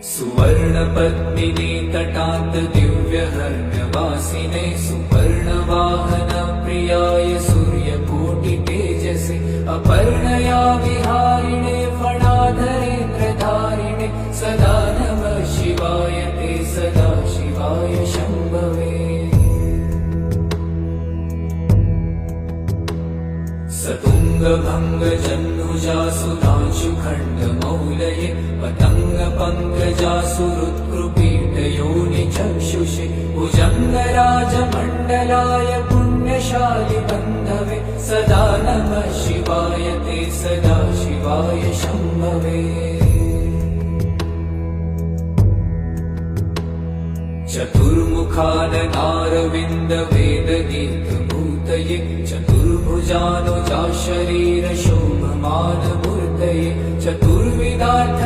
सुवर्णपद्मिनी तटान्त दिव्यहर्म्यवासिने सुपर्णवाहन प्रियाय सूर्यकोटितेजसे अपर्णया विहारिणे फणाधरेन्द्रधारिणे सदा नमः शिवाय ते सदा शिवाय शम्भवे। सतुङ्गभङ्गजह्नुजासुधांशुखण्डमौलये पतङ्गपङ्कजासुहृत्कृपीठयोनिचक्षुषे भुजङ्गराजमण्डलाय पुण्यशालि बन्धवे सदा नमः शिवाय ते सदा शिवाय शम्भवे। चतुर्मुखाननारविन्दवेदगीतभूतये चतुर्भुजानुजा शरीरशोभमानमूर्तये चतुर्विधार्थ